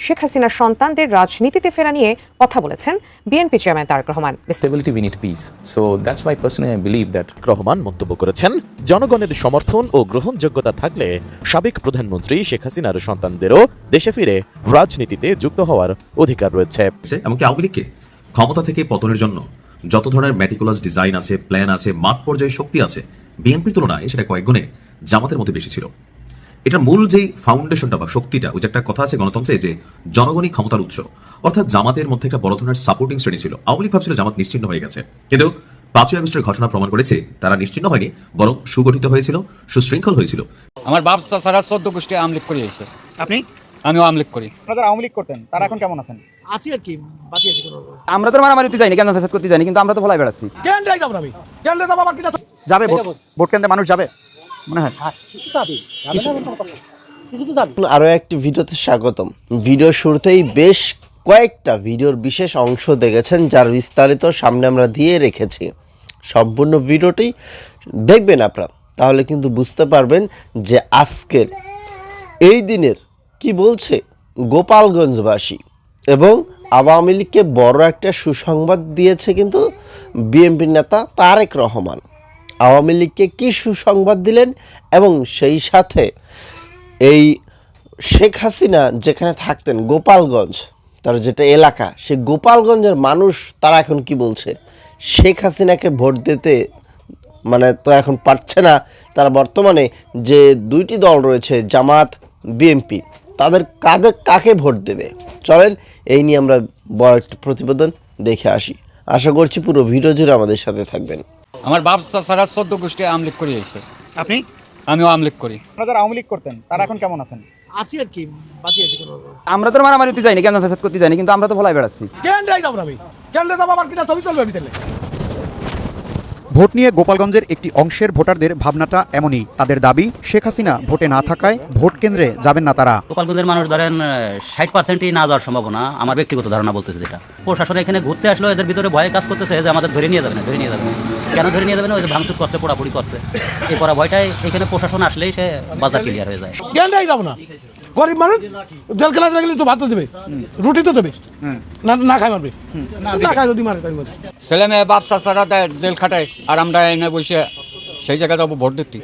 শেখ হাসিনার সন্তানদের রাজনীতিতে ফেরা নিয়ে কথা বলেছেন BNP chairman Tarique Rahman. Stability, we need peace. So that's why personally I believe that Rahman মন্তব্য করেছেন, জনগণের সমর্থন ও গ্রহণযোগ্যতা থাকলে সাবেক প্রধানমন্ত্রী শেখ হাসিনার সন্তানদেরও দেশে ফিরে রাজনীতিতে যুক্ত হওয়ার অধিকার রয়েছে। এমনকি আওয়ামী লীগকে ক্ষমতা থেকে পতনের জন্য যত ধরনের ম্যাটিকুলাস ডিজাইন আছে, প্ল্যান আছে, মাঠ পর্যায়ে শক্তি আছে, বিএনপির তুলনায় সেটা কয়েক গুণে জামাতের মধ্যে বেশি ছিল। এটার মূল যে ফাউন্ডেশনটা বা শক্তিটা, ওই যে একটা কথা আছে গণতন্ত্রে যে জনগণই ক্ষমতার উৎস, অর্থাৎ জামাতের মধ্যে একটা বড় ধরনের সাপোর্টিং শ্রেণী ছিল। আওয়ামী লীগ ভাবছিল জামাত নিশ্চিহ্ন হয়ে গেছে, কিন্তু 5ই আগস্টের ঘটনা প্রমাণ করেছে তারা নিশ্চিহ্ন হয়নি, বরং সুগঠিত হয়েছিল, সুশৃঙ্খল হয়েছিল। আমার বাপ চাচারা 14 গোষ্ঠী আওয়ামী লীগ করে এসেছে। আপনি? আমিও আওয়ামী লীগ করি। আপনারা আওয়ামী লীগ করতেন, তারা এখন কেমন আছেন? আছি আর কি, বাকি আছি। আমরা তো মারামারিতে যাইনি, কেন ফেসাদ করতে যাইনি, কিন্তু আমরা তো ভোলাই বেড়াচ্ছি। কেন যাই যাব আমি? কেন যাব আমার কিনা যাবে ভোট কেন্দ্রে মানুষ যাবে মনে হয়? আরও একটি ভিডিওতে স্বাগতম। ভিডিও শুরুতেই বেশ কয়েকটা ভিডিওর বিশেষ অংশ দেখেছেন, যার বিস্তারিত সামনে আমরা দিয়ে রেখেছি। সম্পূর্ণ ভিডিওটি দেখবেন আপনারা, তাহলে কিন্তু বুঝতে পারবেন যে আজকের এই দিনের কি বলছে গোপালগঞ্জবাসী। এবং আওয়ামী লীগকে বড় একটা সুসংবাদ দিয়েছে কিন্তু বিএনপির নেতা তারেক রহমান। আওয়ামী লীগকে কী সুসংবাদ দিলেন, এবং সেই সাথে এই শেখ হাসিনা যেখানে থাকতেন গোপালগঞ্জ, তার যেটা এলাকা, সেই গোপালগঞ্জের মানুষ তারা এখন কি বলছে, শেখ হাসিনাকে ভোট দিতে মানে তো এখন পারছে না। তারা বর্তমানে যে দুইটি দল রয়েছে জামাত, বিএনপি, তাদের কাকে ভোট দেবে, চলেন এই নিয়ে আমরা বড় একটা প্রতিবেদন দেখে আসি। আশা করছি পুরো ভিডিও জুড়ে আমাদের সাথে থাকবেন। আমার বাপ চাচারা 14 গোষ্ঠী আওয়ামী লীগ করে এসেছে। আপনি? আমিও আওয়ামী লীগ করি। আপনারা আওয়ামী লীগ করতেন, তারা এখন কেমন আছেন? আছি আর কি, বাকি আছি। আমরা তো মারামারিতে যাইনি, কেন ফেসাদ করতে যাইনি, কিন্তু আমরা তো ভোলাই বেড়াচ্ছি। কেন যাই যাব আমি? কেন যাব আমার কিনা ছবি চলবে ভিতরে। ভোট নিয়ে গোপালগঞ্জের একটি অংশের ভোটারদের ভাবনাটা এমনই। তাদের দাবি, শেখ হাসিনা ভোটে না থাকায় ভোট কেন্দ্রে যাবেন না তারা। গোপালগঞ্জের মানুষ ধরেন 60%ই না যাওয়ার সম্ভাবনা, আমার ব্যক্তিগত ধারণা বলতেছে যেটা। প্রশাসন এখানে ঘুরতে আসলো, এদের ভিতরে ভয়ে কাজ করতেছে যে আমাদের ধরে নিয়ে যাবে না। কেন ধরে নিয়ে যাবে না? ওই যে ভাঙচুর করছে, পোড়াপুড়ি করছে, এই পড়া ভয়টাই এখানে প্রশাসন আসলেই সে বাজার ক্লিয়ার হয়ে যায়। কেন যাই যাব না? গরিব মানুষ জেল খেলা গেলে তো ভাত তো দেবে, রুটি তো দেবে, না খাই মারবে, না খাই যদি মারে তাই মারবে। ছেলে মেয়ে বাপ চাচারা জেল খাটায়, আর আমরা এনে বসে সেই জায়গায় যাবো ভোট দিতে।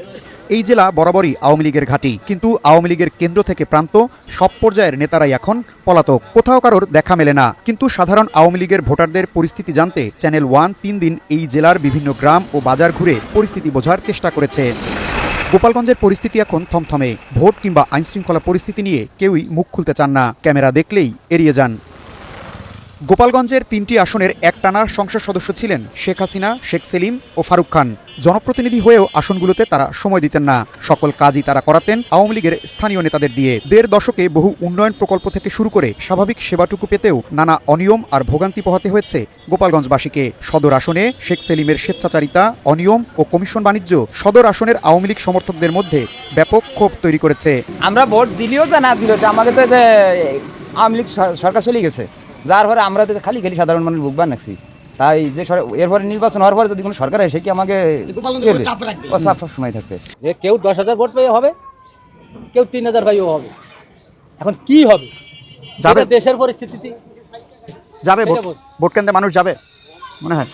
এই জেলা বরাবরই আওয়ামী লীগের ঘাঁটি, কিন্তু আওয়ামী লীগের কেন্দ্র থেকে প্রান্ত সব পর্যায়ের নেতারাই এখন পলাতক, কোথাও কারোর দেখা মেলে না। কিন্তু সাধারণ আওয়ামী লীগের ভোটারদের পরিস্থিতি জানতে চ্যানেল 1 3 দিন এই জেলার বিভিন্ন গ্রাম ও বাজার ঘুরে পরিস্থিতি বোঝার চেষ্টা করেছে। গোপালগঞ্জের পরিস্থিতি এখন থমথমে। ভোট কিংবা আইনশৃঙ্খলা পরিস্থিতি নিয়ে কেউই মুখ খুলতে চান না, ক্যামেরা দেখলেই এড়িয়ে যান। গোপালগঞ্জের 3টি আসনের একটানা সংসদ সদস্য ছিলেন শেখ হাসিনা, শেখ সেলিম ও ফারুক খান। জনপ্রতিনিধি হয়েও আসনগুলোতে তারা সময় দিতেন না, সকল কাজই তারা করাতেন আওয়ামী লীগের স্থানীয় নেতাদের দিয়ে। 1.5 দশকে বহু উন্নয়ন প্রকল্প থেকে শুরু করে স্বাভাবিক সেবাটুকু পেতেও নানা অনিয়ম আর ভোগান্তি পোহাতে হয়েছে গোপালগঞ্জবাসীকে। সদর আসনে শেখ সেলিমের স্বেচ্ছাচারিতা, অনিয়ম ও কমিশন বাণিজ্য সদর আসনের আওয়ামী লীগ সমর্থকদের মধ্যে ব্যাপক ক্ষোভ তৈরি করেছে। আমরা ভোট দিলেও যা না দিলেও আমাদের তো যে আওয়ামী লীগ সরকার চলে গেছে, যার ফলে আমরা তো খালি সাধারণ মানুষ বুক বানাচ্ছি। তাই যে এরপরে নির্বাচন হওয়ার পরে যদি কোনো সরকার আসে, কি আমাকে চাপ সময় থাকবে। কেউ 10,000 ভোট পেয়ে হবে, কেউ 3,000 পাইও হবে। এখন কি হবে যাবে দেশের পরিস্থিতি? যাবে ভোট কেন্দ্রে মানুষ যাবে মনে হয়?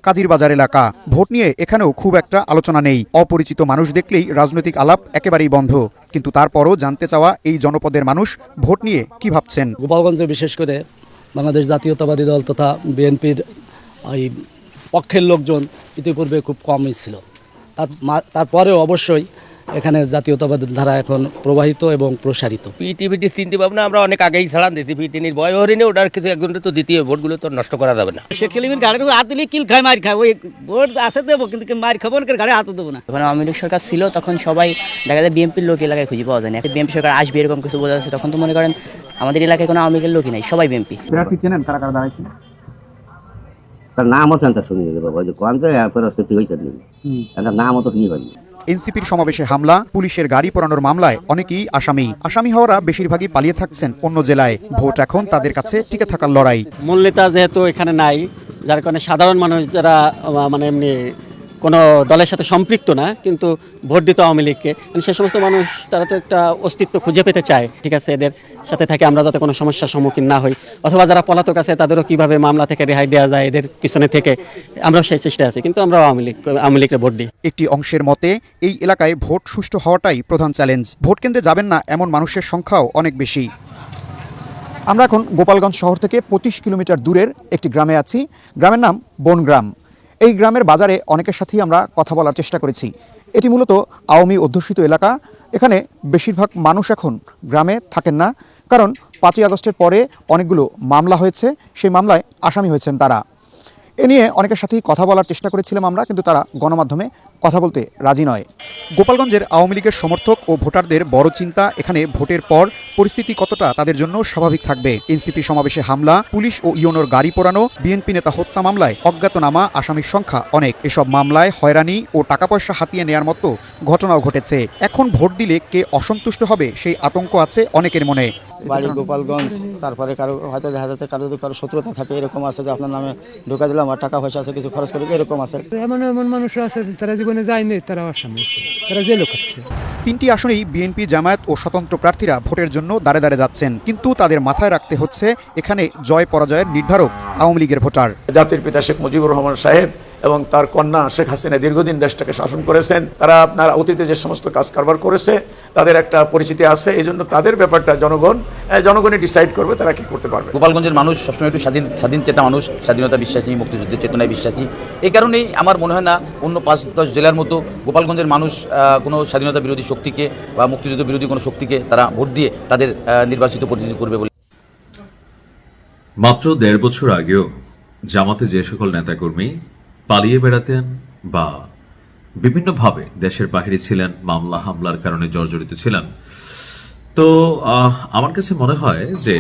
কাজীর বাজার এলাকা। ভোট নিয়ে এখানেও খুব একটা আলোচনা নেই। অপরিচিত মানুষ দেখলেই রাজনৈতিক আলাপ একেবারেই বন্ধ। কিন্তু তারপরও জানতে চাওয়া এই জনপদের মানুষ ভোট নিয়ে কি ভাবছেন। গোপালগঞ্জে বিশেষ করে বাংলাদেশ জাতীয়তাবাদী দল তথা বিএনপির এই পক্ষের লোকজন ইতিপূর্বে খুব কমই ছিল। তারপরেও অবশ্যই এখানে জাতীয়তাবাদের ধারা এখন প্রবাহিত এবং প্রসারিত। পিটি চিন্তা ভাবনা আমরা অনেক আগেই ছাড়ান দিয়েছি, পিটিনির ভয় হরিনি, ওটার কিছু একজনের তো দ্বিতীয় ভোটগুলো তো নষ্ট করা যাবে না। শেখ সেলিমের গাড়ির হাত দিলে কিল খায়, মার খায়, ওই ভোট আসে দেবো, কিন্তু মার খাবো না, গাড়ি হাতে দেবো না। যখন আওয়ামী লীগ সরকার ছিল তখন সবাই দেখা যায় বিএনপির লোক এলাকায় খুঁজে পাওয়া যায় না। বিএনপি সরকার আসবে এরকম কিছু বোঝা যাচ্ছে, তখন তো মনে করেন আমাদের এলাকায় কোনো আওয়ামী লীগের লোকই নাই, সবাই বিএনপি। তার নামও জানতে শুনিয়ে দেবো, ওই যে কোন পরিস্থিতি হয়েছে তার নামও তো শুনিয়ে পারি। এনসিপির সমাবেশে হামলা, পুলিশের গাড়ি পোড়ানোর মামলায় অনেকেই আসামি হওয়ারা বেশিরভাগই পালিয়ে থাকছেন অন্য জেলায়। ভোট এখন তাদের কাছে টিকে থাকার লড়াই। মূল নেতা যেহেতু এখানে নাই, যার কারণে সাধারণ মানুষ যারা মানে এমনি কোনো দলের সাথে সম্পৃক্ত না, কিন্তু ভোট দিত আওয়ামী লীগকে। সে সমস্ত মানুষ তারা তো একটা অস্তিত্ব খুঁজে পেতে চায়, ঠিক আছে, এদের সাথে থাকে আমরা যাতে কোনো সমস্যার সম্মুখীন না হই, অথবা যারা পলাতক আছে তাদেরও কীভাবে মামলা থেকে রেহাই দেওয়া যায় এদের পিছনে থেকে আমরাও সেই চেষ্টায় আছি, কিন্তু আমরা আওয়ামী লীগকে ভোট দিই। একটি অংশের মতে এই এলাকায় ভোট সুষ্ঠু হওয়াটাই প্রধান চ্যালেঞ্জ। ভোট কেন্দ্রে যাবেন না এমন মানুষের সংখ্যাও অনেক বেশি। আমরা এখন গোপালগঞ্জ শহর থেকে 25 কিলোমিটার দূরের একটি গ্রামে আছি। গ্রামের নাম বনগ্রাম। এই গ্রামের বাজারে অনেকের সাথেই আমরা কথা বলার চেষ্টা করেছি। এটি মূলত আওয়ামী অধ্যুষিত এলাকা। এখানে বেশিরভাগ মানুষ এখন গ্রামে থাকেন না, কারণ 5ই আগস্টের পরে অনেকগুলো মামলা হয়েছে, সেই মামলায় আসামি হয়েছেন তারা। এ নিয়ে অনেকের সাথেই কথা বলার চেষ্টা করেছিলাম আমরা, কিন্তু তারা গণমাধ্যমে কথা বলতে রাজি নয়। গোপালগঞ্জের আওয়ামী লীগের সমর্থক ও ভোটারদের বড় চিন্তা এখানে ভোটের পর পরিস্থিতি কতটা তাদের জন্য স্বাভাবিক থাকবে। এনসিপি সমাবেশে হামলা, পুলিশ ও ইউনোর গাড়ি পোড়ানো, বিএনপি নেতা হত্যা মামলায় অজ্ঞাতনামা আসামির সংখ্যা অনেক। এসব মামলায় হয়রানি ও টাকা পয়সা হাতিয়ে নেওয়ার মতো ঘটনাও ঘটেছে। এখন ভোট দিলে কে অসন্তুষ্ট হবে সেই আতঙ্ক আছে অনেকের মনে। বাড়ি গোপালগঞ্জ, তারপরে কারো হয়তো দেখা যাচ্ছে কারো যদি কারো শত্রুতা থাকে, এরকম আছে যে আপনার নামে ঢোকা দিলাম আর টাকা পয়সা আছে কিছু খরচ করে, এরকম আছে। এমন এমন মানুষ আছে তারা জীবনে যায়নি, তারা আসামি হচ্ছে, তারা জেলে খাচ্ছে। 3টি আসনেই বিএনপি, জামায়াত ও স্বতন্ত্র প্রার্থীরা ভোটের জন্য দাঁড়ে দাঁড়ে যাচ্ছেন, কিন্তু তাদের মাথায় রাখতে হচ্ছে এখানে জয় পরাজয়ের নির্ধারক আওয়ামী লীগের ভোটার। জাতির পিতা শেখ মুজিবুর রহমান সাহেব এবং তার কন্যা শেখ হাসিনা দীর্ঘদিন দেশটাকে শাসন করেছেন। তারা আপনার অতীতে যে সমস্ত কাজ কারবার করেছে তাদের একটা পরিচিতি আছে, এই জন্য তাদের ব্যাপারটা জনগণই ডিসাইড করবে তারা কি করতে পারবে। গোপালগঞ্জের মানুষ সবসময় একটু স্বাধীন চেতা মানুষ, স্বাধীনতা বিশ্বাসী, মুক্তিযুদ্ধের চেতনায় বিশ্বাসী। এই কারণেই আমার মনে হয় না অন্য 5-10 জেলার মতো গোপালগঞ্জের মানুষ কোনো স্বাধীনতা বিরোধী শক্তিকে বা মুক্তিযুদ্ধ বিরোধী কোনো শক্তিকে তারা ভোট দিয়ে তাদের নির্বাচিত প্রতিনিধি করবে বলে। মাত্র 1.5 বছর আগেও জামাতে যে সকল নেতাকর্মী পালিয়ে বেড়াতেন বা বিভিন্নভাবে দেশের বাইরে ছিলেন, মামলা হামলার কারণে জর্জরিত ছিলেন, তো আমার কাছে মনে হয় যে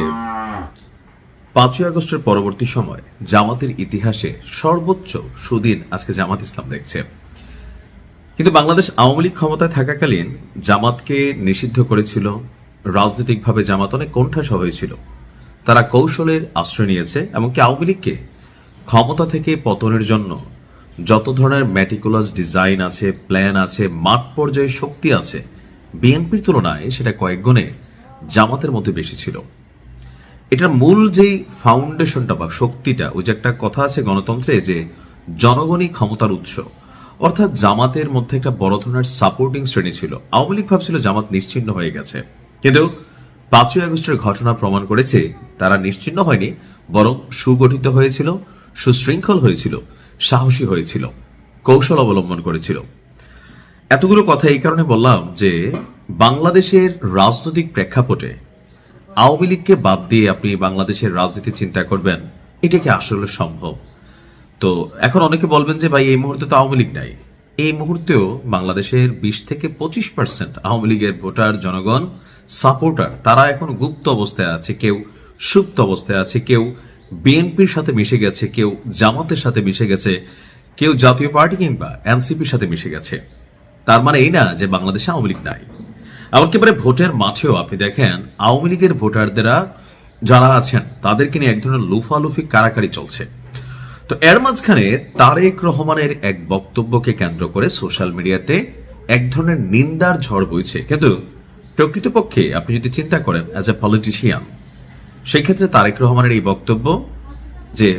5ই আগস্টের পরবর্তী সময় জামাতের ইতিহাসে সর্বোচ্চ সুদিন আজকে জামাত ইসলাম দেখছে। কিন্তু বাংলাদেশ আওয়ামী লীগ ক্ষমতায় থাকাকালীন জামাতকে নিষিদ্ধ করেছিল, রাজনৈতিকভাবে জামাত অনেক কোণঠাসা হয়েছিল। তারা কৌশলের আশ্রয় নিয়েছে, এমনকি আওয়ামী লীগকে ক্ষমতা থেকে পতনের জন্য যত ধরনের ম্যাটিকুলাস ডিজাইন আছে, প্ল্যান আছে, মাঠ পর্যায়ে শক্তি আছে, বিএনপির তুলনায় সেটা কয়েক গুণে জামাতের মধ্যে বেশি ছিল। এটার মূল যেই ফাউন্ডেশনটা বা শক্তিটা, ওই যে একটা কথা আছে গণতন্ত্রে যে জনগণই ক্ষমতার উৎস, অর্থাৎ জামাতের মধ্যে একটা বড় ধরনের সাপোর্টিং শ্রেণী ছিল। আওয়ামী লীগ ভাবছিল জামাত নিশ্চিহ্ন হয়ে গেছে, কিন্তু 5ই আগস্টের ঘটনা প্রমাণ করেছে তারা নিশ্চিহ্ন হয়নি, বরং সুগঠিত হয়েছিল, সুশৃঙ্খল হয়েছিল, সাহসী হয়েছিল, কৌশল অবলম্বন করেছিল। এতগুলো কথা এই কারণে বললাম যে বাংলাদেশের রাজনৈতিক প্রেক্ষাপটে আওয়ামী লীগকে বাদ দিয়ে আপনি বাংলাদেশের রাজনীতি চিন্তা করবেন, এটা কি আসলে সম্ভব? তো এখন অনেকে বলবেন যে ভাই এই মুহূর্তে তো আওয়ামী লীগ নাই। এই মুহূর্তেও বাংলাদেশের 20-25% আওয়ামী লীগের ভোটার, জনগণ, সাপোর্টার, তারা এখন গুপ্ত অবস্থায় আছে, কেউ সুপ্ত অবস্থায় আছে, কেউ বিএনপির সাথে মিশে গেছে, কেউ জামাতের সাথে মিশে গেছে, কেউ জাতীয় পার্টি কিংবা এনসিপির সাথে মিশে গেছে। তার মানে এই না যে বাংলাদেশে আওয়ামী লীগ নাই। এমনকি ভোটের মাঠেও আপনি দেখেন আওয়ামী লীগের ভোটারদেরা যারা আছেন তাদেরকে নিয়ে এক ধরনের লুফালুফি কারাকারি চলছে। তো এর মাঝখানে তারেক রহমানের এক বক্তব্যকে কেন্দ্র করে সোশ্যাল মিডিয়াতে এক ধরনের নিন্দার ঝড় বইছে। কিন্তু প্রকৃতপক্ষে আপনি যদি চিন্তা করেন অ্যাজ এ পলিটিশিয়ান, সেই ক্ষেত্রে তারেক রহমানের এই বক্তব্য যে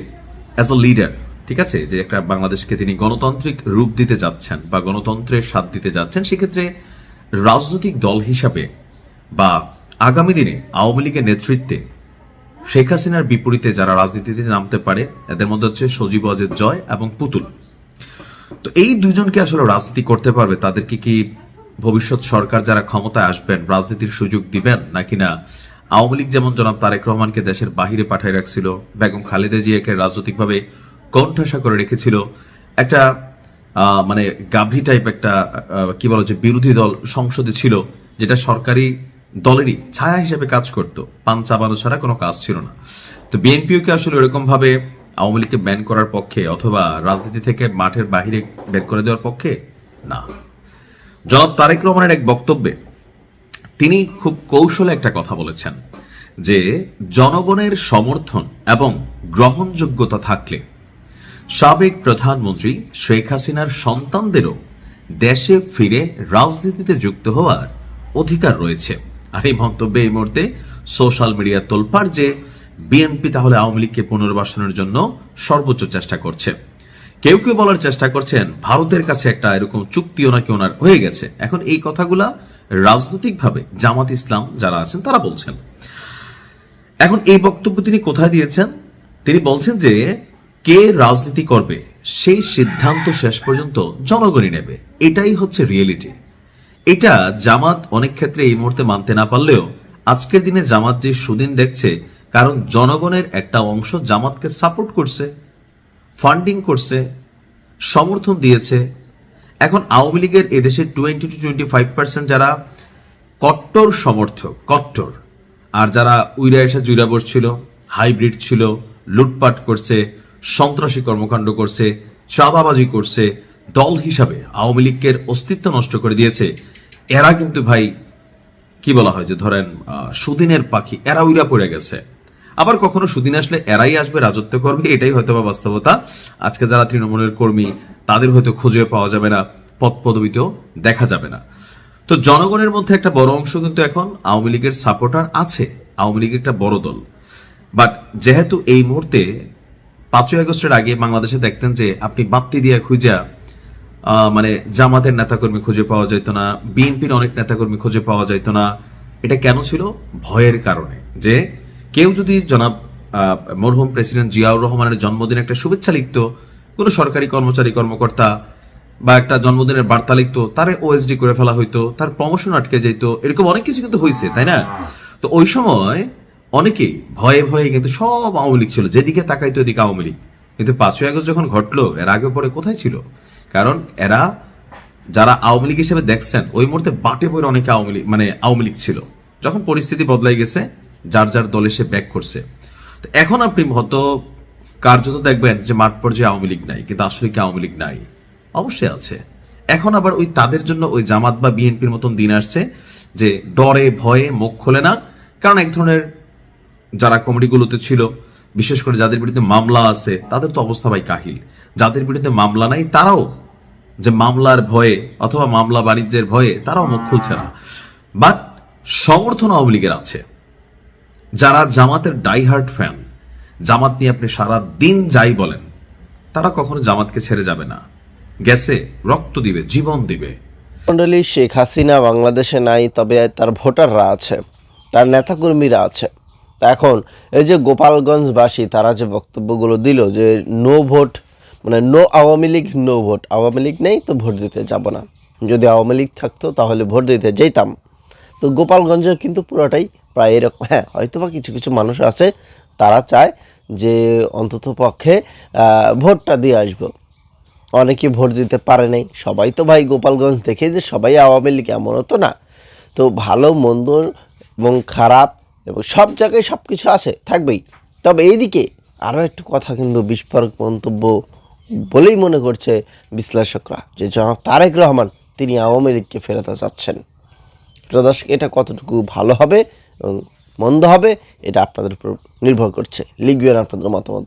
অ্যাজ এ লিডার, ঠিক আছে, যে একটা বাংলাদেশকে তিনি গণতান্ত্রিক রূপ দিতে যাচ্ছেন বা গণতন্ত্রের স্বাদ দিতে যাচ্ছেন, সেক্ষেত্রে রাজনৈতিক দল হিসাবে বা আগামী দিনে আওয়ামী লীগের নেতৃত্বে শেখ হাসিনার বিপরীতে যারা রাজনীতিতে নামতে পারে, এদের মধ্যে হচ্ছে সজীব ওয়াজেদ জয় এবং পুতুল। তো এই দুজনকে আসলে রাজনীতি করতে পারবে, তাদেরকে কি ভবিষ্যৎ সরকার যারা ক্ষমতায় আসবেন রাজনীতির সুযোগ দিবেন নাকি না? আওয়ামী লীগ যেমন জনাব তারেক রহমানকে দেশের বাহিরে পাঠিয়ে রাখছিল, বেগম খালেদা জিয়াকে রাজনৈতিকভাবে কোণঠাসা করে রেখেছিল, একটা মানে গাভী টাইপ একটা কি বলো যে বিরোধী দল সংসদে ছিল, যেটা সরকারি দলেরই ছায়া হিসেবে কাজ করতো, পান চাবানো ছাড়া কোনো কাজ ছিল না। তো বিএনপিও কি আসলে এরকম ভাবে আওয়ামী লীগকে ব্যান করার পক্ষে অথবা রাজনীতি থেকে মাঠের বাহিরে বের করে দেওয়ার পক্ষে না। জনাব তারেক রহমানের এক বক্তব্যে তিনি খুব কৌশলে একটা কথা বলেছেন যে জনগণের সমর্থন এবং গ্রহণযোগ্যতা থাকলে সাবেক প্রধানমন্ত্রী শেখ হাসিনার সন্তানদেরও দেশে ফিরে রাজনীতিতে যুক্ত হওয়ার অধিকার রয়েছে। আর এই মন্তব্যে এই মুহূর্তে সোশ্যাল মিডিয়া তোলপাড় যে বিএনপি তাহলে আওয়ামী লীগকে পুনর্বাসনের জন্য সর্বোচ্চ চেষ্টা করছে। কেউ কেউ বলার চেষ্টা করছেন ভারতের কাছে একটা এরকম চুক্তিও নাকি ওনার হয়ে গেছে। এখন এই কথাগুলা রাজনৈতিকভাবে জামাত ইসলাম যারা আছেন তারা বলছেন। এখন এই বক্তব্য তিনি কোথায় দিয়েছেন? তিনি বলছেন যে কে রাজনীতি করবে সেই সিদ্ধান্ত শেষ পর্যন্ত জনগণই নেবে, এটাই হচ্ছে রিয়েলিটি। এটা জামাত অনেক ক্ষেত্রে এই মুহূর্তে মানতে না পারলেও আজকের দিনে জামাত যে সুদিন দেখছে, কারণ জনগণের একটা অংশ জামাতকে সাপোর্ট করছে, ফান্ডিং করছে, সমর্থন দিয়েছে। এখন আওয়ামী লীগের এদেশে 20 to 25% যারা কট্টর সমর্থক, কট্টর, আর যারা উইরা এসে জুইরা বসছিল, হাইব্রিড ছিল, লুটপাট করছে, সন্ত্রাসী কর্মকাণ্ড করছে, চাঁদাবাজি করছে, দল হিসাবে আওয়ামী লীগের অস্তিত্ব নষ্ট করে দিয়েছে, এরা কিন্তু ভাই কি বলা হয় যে ধরেন সুদিনের পাখি, এরা উইরা পড়ে গেছে। আবার কখনো সুদিন আসলে এরাই আসবে, রাজত্ব করবে, এটাই হয়তো বা বাস্তবতা। আজকে যারা তৃণমূলের কর্মী তাদের হয়তো খুঁজে পাওয়া যাবে না, পদ পদবিতেও দেখা যাবে না। তো জনগণের মধ্যে একটা বড় অংশ কিন্তু এখন আওয়ামী লীগের সাপোর্টার আছে, আওয়ামী লীগ একটা বড় দল। বাট যেহেতু এই মুহূর্তে 5ই আগস্টের আগে বাংলাদেশে দেখতেন যে আপনি বাত্তি দিয়ে খুঁজা মানে জামাতের নেতাকর্মী খুঁজে পাওয়া যেত না, বিএনপির অনেক নেতাকর্মী খুঁজে পাওয়া যেত না। এটা কেন ছিল? ভয়ের কারণে। যে কেউ যদি জনাব মরহুম প্রেসিডেন্ট জিয়াউর রহমানের জন্মদিনে একটা শুভেচ্ছা লিখত, কোনো সরকারি কর্মচারী কর্মকর্তা বা একটা জন্মদিনের বার্তা লিখতো, তারে ওএসডি করে ফেলা হইতো, তার প্রমোশন আটকে যেত, এরকম অনেক কিছু কিন্তু হয়েছে, তাই না? তো ওই সময় অনেকেই ভয়ে ভয়ে কিন্তু সব আওয়ামী লীগ ছিল, যেদিকে তাকাইতো ওদিকে আওয়ামী লীগ। কিন্তু 5ই আগস্ট যখন ঘটলো, এর আগে পরে কোথায় ছিল? কারণ এরা যারা আওয়ামী লীগ হিসেবে দেখছেন ওই মুহূর্তে বাটে বইয়ের অনেকে আওয়ামী লীগ ছিল। যখন পরিস্থিতি বদলাই গেছে, যার যার দলে সে ব্যাক করছে। তো এখন আপনি হয়তো কার্যত দেখবেন যে মাঠ পর্যায়ে আওয়ামী লীগ নাই, কিন্তু আসলে কি আওয়ামী লীগ নাই? অবশ্যই আছে। এখন আবার ওই তাদের জন্য ওই জামাত বা বিএনপির মতন দিন আসছে যে ডরে ভয়ে মুখ খোলে না। কারণ এক ধরনের যারা কমিটিগুলোতে ছিল, বিশেষ করে যাদের বিরুদ্ধে মামলা আছে, তাদের তো অবস্থা ভাই কাহিল। যাদের বিরুদ্ধে মামলা নাই তারাও যে মামলার ভয়ে অথবা মামলা বাণিজ্যের ভয়ে তারাও মুখ খুলছে না। বাট সমর্থন আওয়ামী লীগের আছে। যারা জামাতের ডাইহার্ট ফ্যান, জামাত নিয়ে আপনি সারা দিন যাই বলেন, তারা কখনো জামাতকে ছেড়ে যাবে না, গেছে রক্ত দিবে, জীবন দিবে। মন্ডলী, শেখ হাসিনা বাংলাদেশে নাই, তবে তার ভোটাররা আছে, তার নেতাকর্মীরা আছে। এখন এই যে গোপালগঞ্জবাসী তারা যে বক্তব্যগুলো দিল যে নো ভোট, মানে no Awami League, no vote, Awami League নেই তো ভোট দিতে যাব না, যদি আওয়ামী লীগ থাকতো তাহলে ভোট দিতে যেতাম। তো গোপালগঞ্জের কিন্তু পুরোটাই প্রায় এরকম। হ্যাঁ, হয়তো বা কিছু কিছু মানুষ আছে তারা চায় যে অন্তত পক্ষে ভোটটা দিয়ে আসবো। অনেকে ভোট দিতে পারে নাই। সবাই তো ভাই গোপালগঞ্জ দেখে যে সবাই আওয়ামী লীগ এমনও তো না। তো ভালো মন্দ এবং খারাপ এবং সব জায়গায় সব কিছু আছে, থাকবেই। তবে এইদিকে আরও একটু কথা কিন্তু বিস্ফোরক মন্তব্য বলেই মনে করছে বিশ্লেষকরা যে জনাব তারেক রহমান তিনি আওয়ামী লীগকে ফেরাতে চাচ্ছেন। দর্শক, এটা কতটুকু ভালো হবে এবং মন্দ হবে এটা আপনাদের উপর নির্ভর করছে। লিখবেন আপনাদের মতামত।